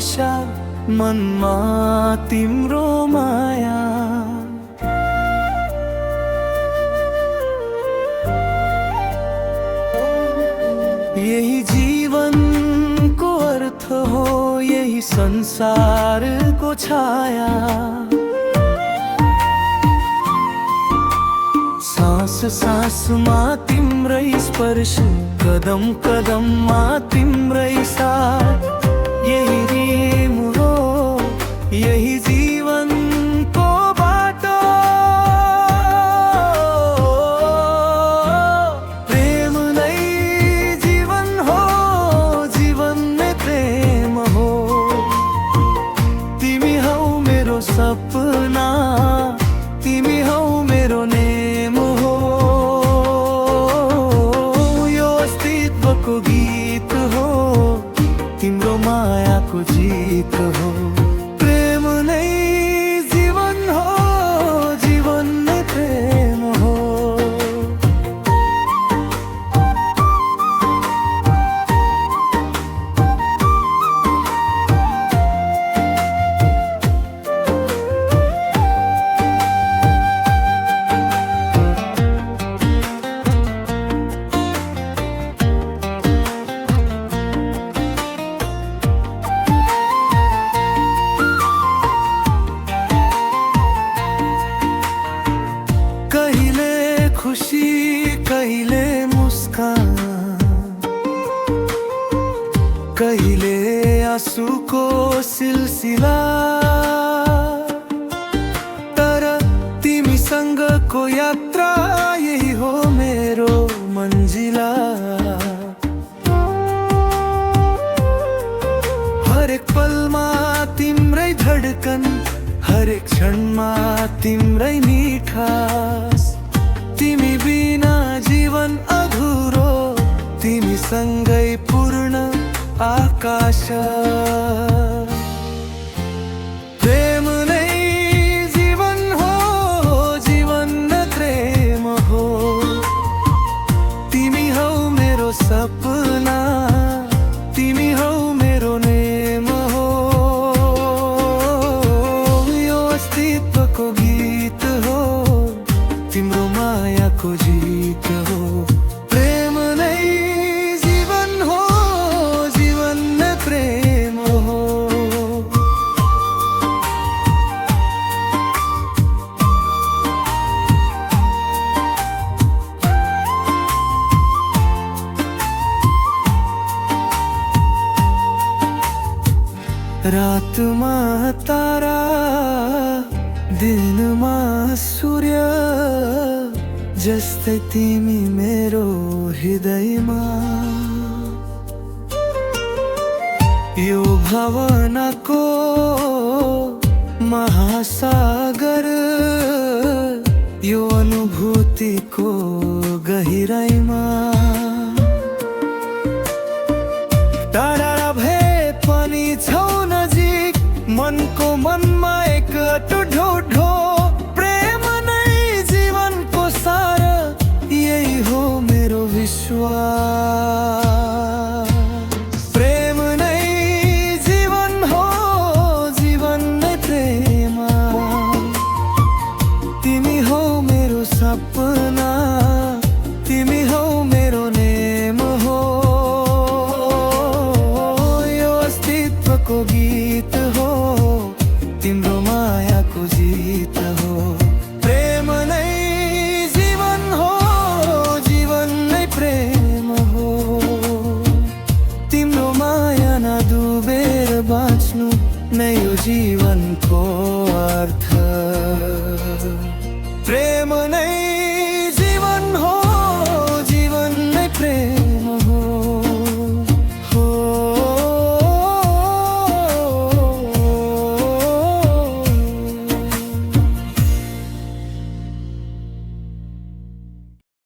आशा मनमा तिम्रो माया। यही जीवनको अर्थ हो, यही संसारको छाया। सास सासमा तिम्रै स्पर्श, कदम कदममा तिम्रै साथ। यही रिम हो, यही जीवनको बाटो। प्रेम नै जीवन हो, जीवन नै प्रेम हो। तिमी हौ मेरो सपना, तिमी हौ मेरो नेम हो। यो अस्तित्वको गीत हो, तिम्रो मायाको जीत हो। प्रेम नै जीवन हो, जीवन नै प्रेम हो। खुशी कहिले मुस्कान, कहिले आँसुको सिलसिला। तर तिमीसँगको यात्रा यही हो मेरो मन्जिला। हरेक पलमा तिम्रै धडकन, हरेक क्षणमा तिम्रै मिठास। तिमी बिना जीवन अधुरो, तिमी सँगै पूर्ण आकाश। प्रेम नै जीवन हो, जीवन नै प्रेम हो। तिमी हौ मेरो सपना, तिमी हौ मेरो नेम हो। यो अस्तित्वको गीत हो, तिम्रो मायाको जीत हो। प्रेम नै जीवन हो, जीवन नै प्रेम हो। रातमा तारा, दिनमा सूर्य, जस्तै तिमी मेरो हृदयमा। यो भावनाको महासागर, यो अनुभूतिको गहिराइमा। टाढा भए पनि छौ नजिक, मनको मनमा एक अटुट ढोढो। प्रेम नै जीवनको सार, यही हो मेरो विश्वास। प्रेम नै जीवन हो, जीवन नै प्रेम। तिमी हौ मेरो सपना, तिमी हौ मेरो नेम हो। यो अस्तित्वको गीत हो, तिम्रो मायाको जीत हो। प्रेम नै जीवन हो, जीवन नै प्रेम हो। तिम्रो माया नडुबेर बाँच्नु नै यो जीवन